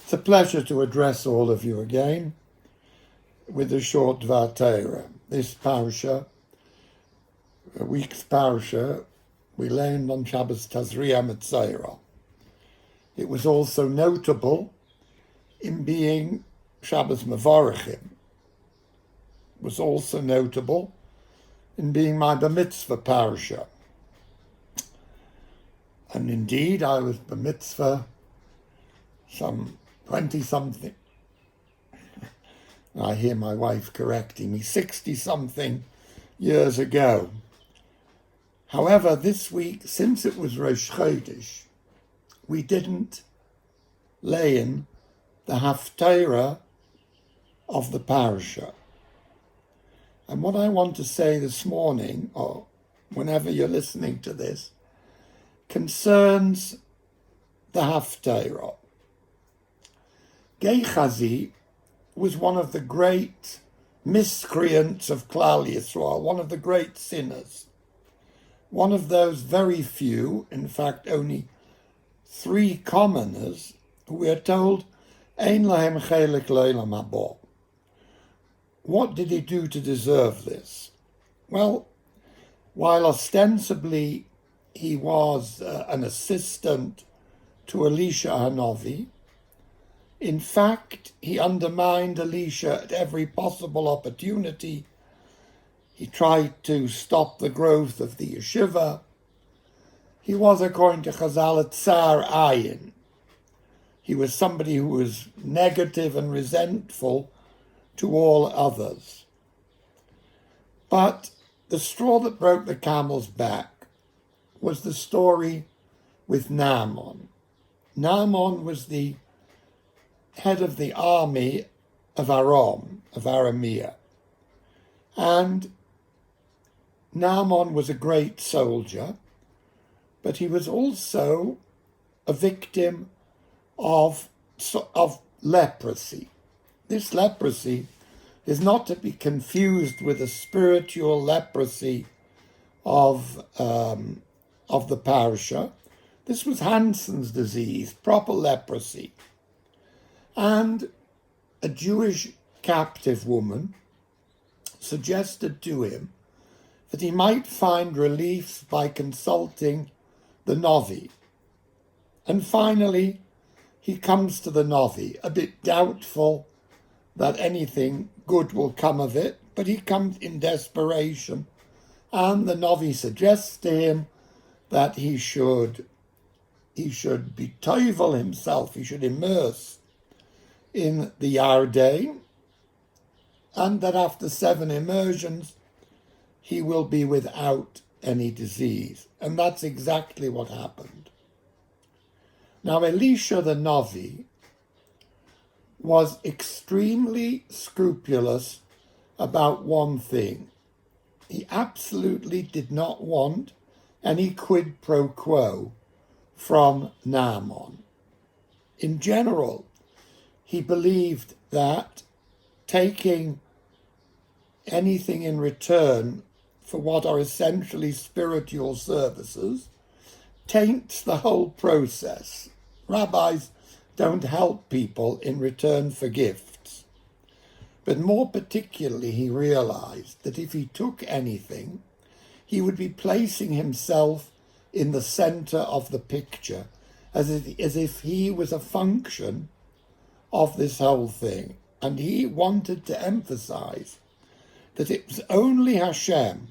It's a pleasure to address all of you again with a short Dvar Torah. This parasha, a week's parasha, we learned on Shabbos Tazria Metzora. It was also notable in being Shabbos Mevorachim. It was also notable in being my Bar Mitzvah parasha. And indeed, I was Bar Mitzvah some 20-something. I hear my wife correcting me, 60-something years ago. However, this week, since it was Rosh Chodesh, we didn't lay in the Haftarah of the parasha. And what I want to say this morning, or whenever you're listening to this, concerns the Haftarah. Gehazi was one of the great miscreants of Klal Yisrael, one of the great sinners, one of those very few, in fact only 3 commoners, who we are told, Ein lahem chelik l'olam haba. What did he do to deserve this? Well, while ostensibly he was an assistant to Elisha Hanavi, in fact, he undermined Elisha at every possible opportunity. He tried to stop the growth of the yeshiva. He was, according to Chazal, a tsar ayin. He was somebody who was negative and resentful to all others. But the straw that broke the camel's back was the story with Naaman. Naaman was the head of the army of Aram, of Aramea. And Naaman was a great soldier, but he was also a victim of leprosy. This leprosy is not to be confused with the spiritual leprosy of the parasha. This was Hansen's disease, proper leprosy. And a Jewish captive woman suggested to him that he might find relief by consulting the Navi. And finally, he comes to the Navi, a bit doubtful that anything good will come of it, but he comes in desperation. And the Navi suggests to him that he should be toivel himself, he should immerse in the Yarden, and that after 7 immersions, he will be without any disease. And that's exactly what happened. Now, Elisha the Navi was extremely scrupulous about one thing. He absolutely did not want any quid pro quo from Naaman. In general, he believed that taking anything in return for what are essentially spiritual services taints the whole process. Rabbis don't help people in return for gifts. But more particularly, he realized that if he took anything, he would be placing himself in the center of the picture, as if he was a function of this whole thing. And he wanted to emphasize that it was only Hashem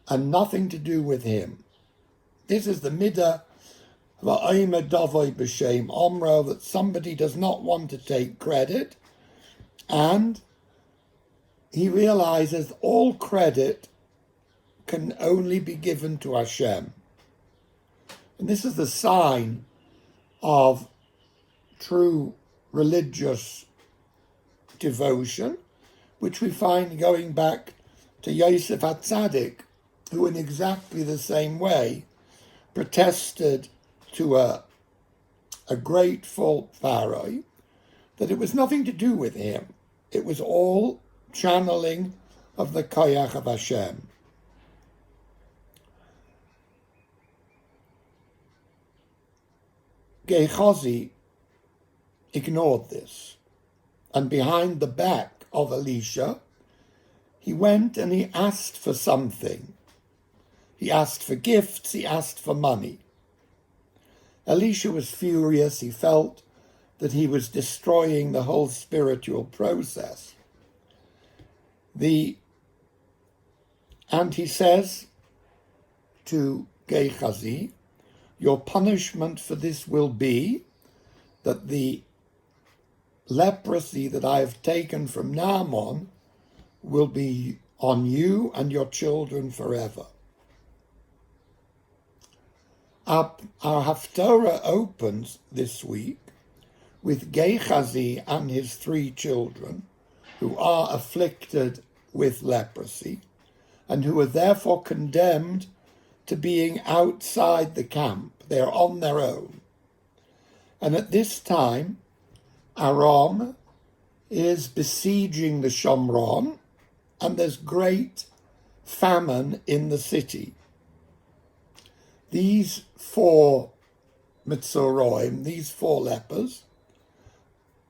and nothing to do with him. This is the midah va'omer davoi b'shem omro, that somebody does not want to take credit, and he realizes all credit can only be given to Hashem. And this is the sign of true religious devotion, which we find going back to Yosef HaTzadik, who in exactly the same way protested to a grateful Pharaoh that it was nothing to do with him. It was all channeling of the Koyach of Hashem. Gehazi ignored this. And behind the back of Elisha, he went and he asked for something. He asked for gifts, he asked for money. Elisha was furious. He felt that he was destroying the whole spiritual process. And he says to Gehazi, your punishment for this will be that the leprosy that I have taken from Naaman will be on you and your children forever. Our Haftorah opens this week with Gehazi and his 3 children who are afflicted with leprosy and who are therefore condemned to being outside the camp. They're on their own. And at this time, Aram is besieging the Shomron, and there's great famine in the city. These 4 Metzoroim, these 4 lepers,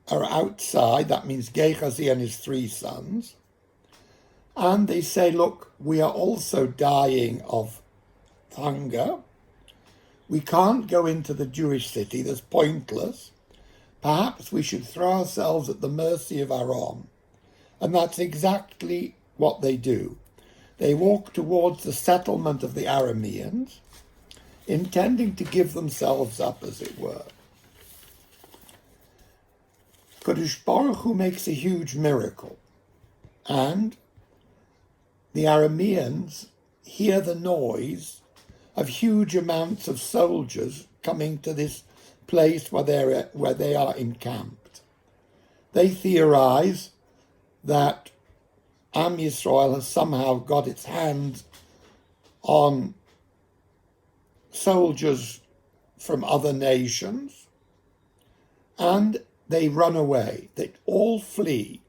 are outside. That means Gehazi and his 3 sons. And they say, look, we are also dying of hunger. We can't go into the Jewish city. That's pointless. Perhaps we should throw ourselves at the mercy of Aram. And that's exactly what they do. They walk towards the settlement of the Arameans, intending to give themselves up, as it were. Kadosh Baruch Hu makes a huge miracle, and the Arameans hear the noise of huge amounts of soldiers coming to this place where they are encamped. They theorize that Am Yisrael has somehow got its hands on soldiers from other nations, and they run away. They all flee.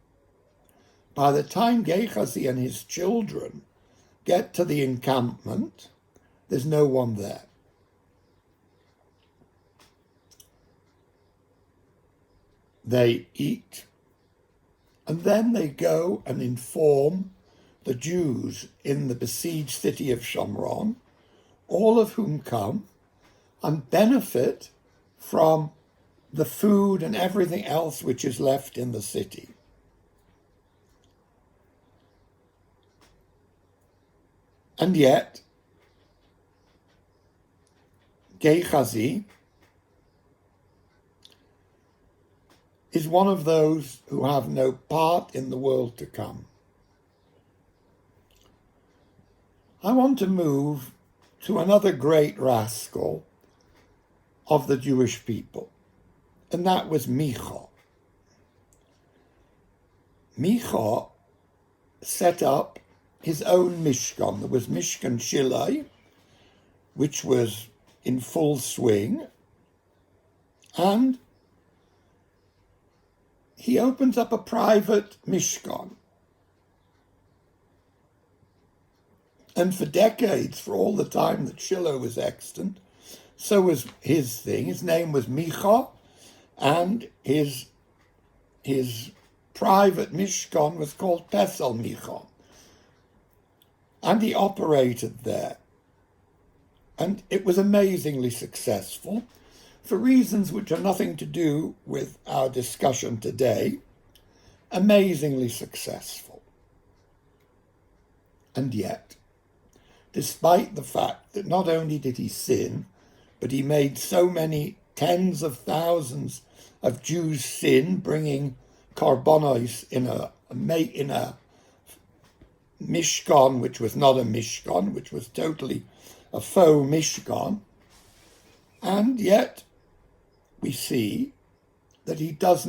By the time Gehazi and his children get to the encampment, there's no one there. They eat, and then they go and inform the Jews in the besieged city of Shomron, all of whom come and benefit from the food and everything else which is left in the city. And yet, Gehazi is one of those who have no part in the world to come. I want to move to another great rascal of the Jewish people, and that was Micha. Micha set up his own Mishkan. There was Mishkan Shiloh, which was in full swing, and he opens up a private Mishkan. And for decades, for all the time that Shiloh was extant, so was his thing. His name was Micha, and his private Mishkan was called Pesel Micha. And he operated there. And it was amazingly successful for reasons which are nothing to do with our discussion today. Amazingly successful. And yet, despite the fact that not only did he sin, but he made so many tens of thousands of Jews sin, bringing korbanos in a Mishkan, which was not a Mishkan, which was totally a faux Mishkan. And yet we see that he is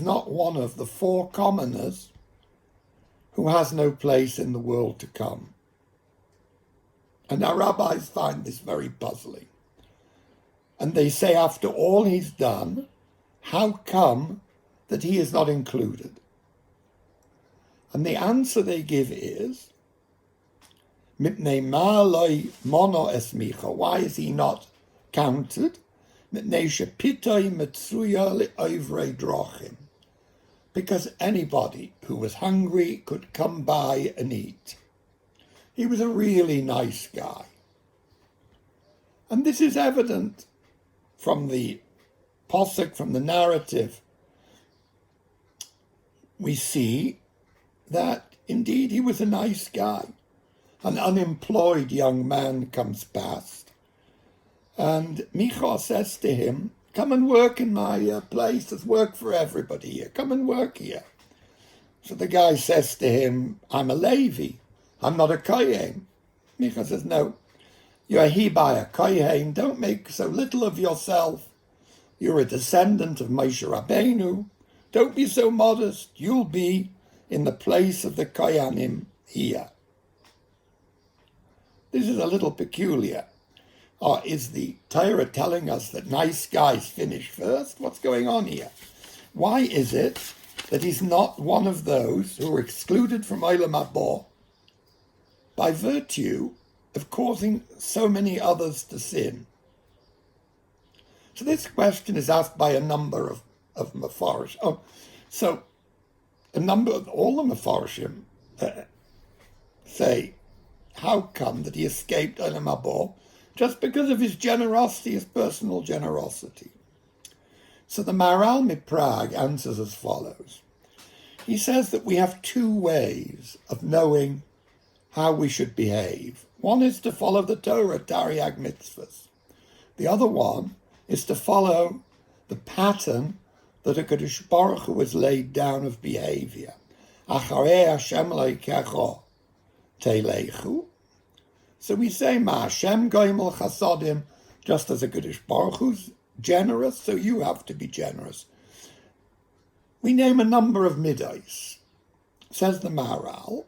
not one of the 4 commoners who has no place in the world to come. And our rabbis find this very puzzling. And they say, after all he's done, how come that he is not included? And the answer they give is, Mipnei ma lo mono es Micha. Why is he not counted? because anybody who was hungry could come by and eat. He was a really nice guy. And this is evident from the posuk, from the narrative. We see that indeed he was a nice guy. An unemployed young man comes past, and Micha says to him, "Come and work in my place. There's work for everybody here. Come and work here." So the guy says to him, "I'm a Levi. I'm not a Kohen." Micha says, "No, you're a Hibai, a Kohen. Don't make so little of yourself. You're a descendant of Moshe Rabbeinu. Don't be so modest. You'll be in the place of the Kohanim here." This is a little peculiar. Or is the Torah telling us that nice guys finish first? What's going on here? Why is it that he's not one of those who are excluded from Olam Haba by virtue of causing so many others to sin? So this question is asked by a number of Mefarshim. So a number of all the Mefarshim say, how come that he escaped Olam Haba? Just because of his generosity, his personal generosity. So the Maharal Miprag answers as follows. He says that we have two ways of knowing how we should behave. One is to follow the Torah, Tariag mitzvahs. The other one is to follow the pattern that a HaKadosh Baruch Hu has laid down of behavior. Acharei Hashem leikecho teilechu. So we say, Ma Hashem goimel chasadim, just as a HaKadosh Baruch Hu's generous, so you have to be generous. We name a number of midos. Says the Maharal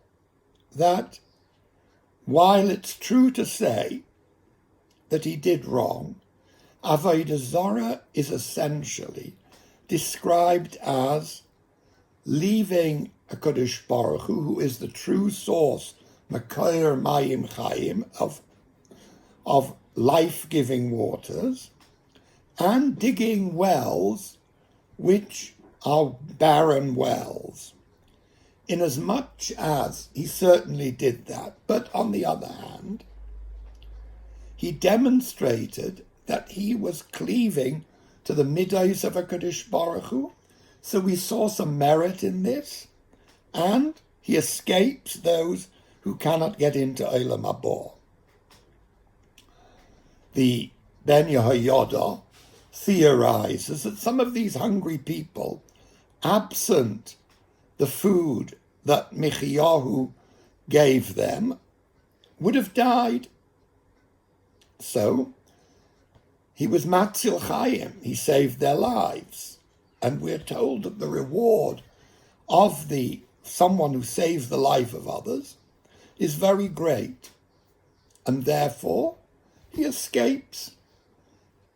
that while it's true to say that he did wrong, Avodah Zarah is essentially described as leaving a HaKadosh Baruch Hu, who is the true source, Makoyer Mayim Chaim, of life-giving waters, and digging wells which are barren wells. Inasmuch as he certainly did that, but on the other hand, he demonstrated that he was cleaving to the midos of HaKadosh Baruch Hu, so we saw some merit in this, and he escapes those who cannot get into Olam Haba. The Ben Yehoyada theorizes that some of these hungry people, absent the food that Michiyahu gave them, would have died. So he was Matzil Chaim, he saved their lives. And we're told that the reward of someone who saves the life of others is very great. And therefore, he escapes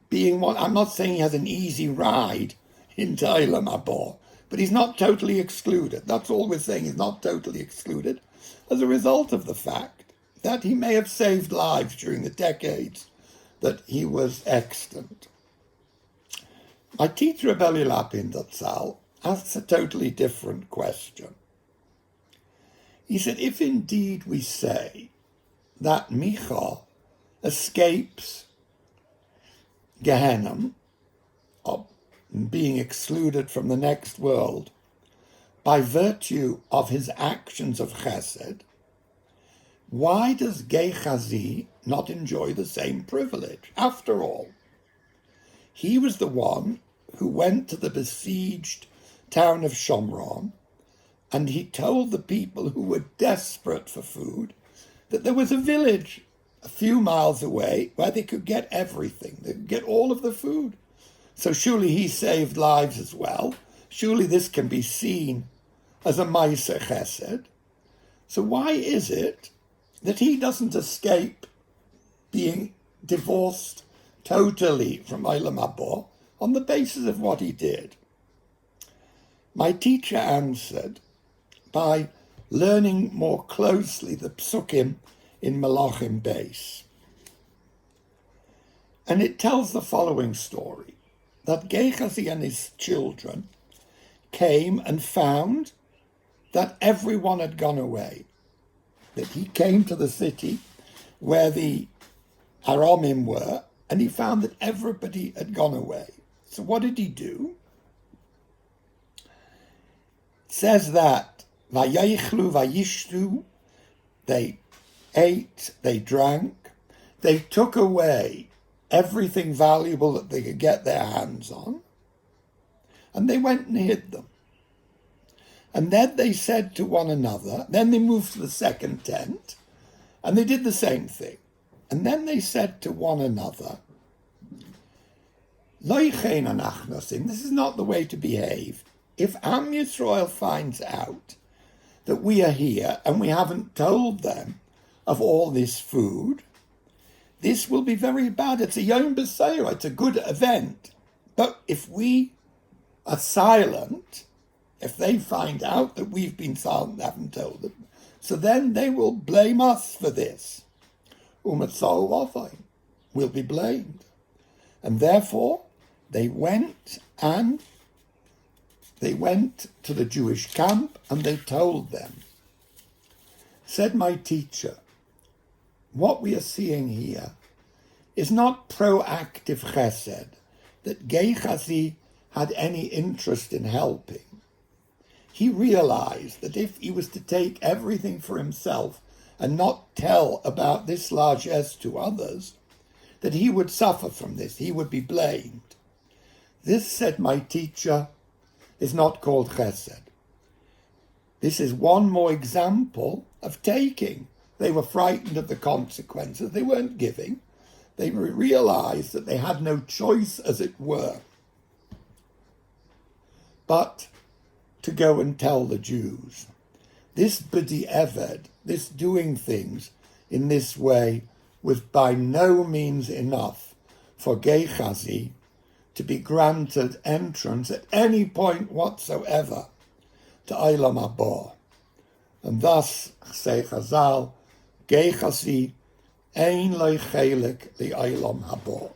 being one. I'm not saying he has an easy ride into Olam Haba, but he's not totally excluded. That's all we're saying. He's not totally excluded as a result of the fact that he may have saved lives during the decades that he was extant. My teacher, Rabbi Lapin Zatzal, asks a totally different question. He said, if indeed we say that Micha escapes Gehenna, of being excluded from the next world, by virtue of his actions of chesed, why does Gehazi not enjoy the same privilege? After all, he was the one who went to the besieged town of Shomron, and he told the people who were desperate for food that there was a village a few miles away where they could get everything. They could get all of the food. So surely he saved lives as well. Surely this can be seen as a Ma'aser Chesed. So why is it that he doesn't escape being divorced totally from Olam Haba on the basis of what he did? My teacher answered by learning more closely the psukim in Malachim Beis. And it tells the following story, that Gehazi and his children came and found that everyone had gone away, that he came to the city where the Aramim were, and he found that everybody had gone away. So what did he do? It says that Vayichlu Vayishtu, they ate, they drank, they took away everything valuable that they could get their hands on, and they went and hid them. And then they said to one another, then they moved to the second tent, and they did the same thing. And then they said to one another, this is not the way to behave. If Am Yisrael finds out that we are here and we haven't told them of all this food, this will be very bad. It's a Yom B'Seira, it's a good event. But if we are silent, if they find out that we've been silent and haven't told them, so then they will blame us for this. Metzora will be blamed. And therefore, they went to the Jewish camp and they told them. Said my teacher, what we are seeing here is not proactive chesed, that Gehazi had any interest in helping. He realized that if he was to take everything for himself and not tell about this largesse to others, that he would suffer from this, he would be blamed. This, said my teacher, is not called chesed. This is one more example of taking. They were frightened of the consequences. They weren't giving. They realized that they had no choice, as it were, but to go and tell the Jews. This b'di'eved, this doing things in this way, was by no means enough for Gehazi to be granted entrance at any point whatsoever to Olam Haba. And thus, say Chazal, Gehazi ein lo chelek li Olam Haba.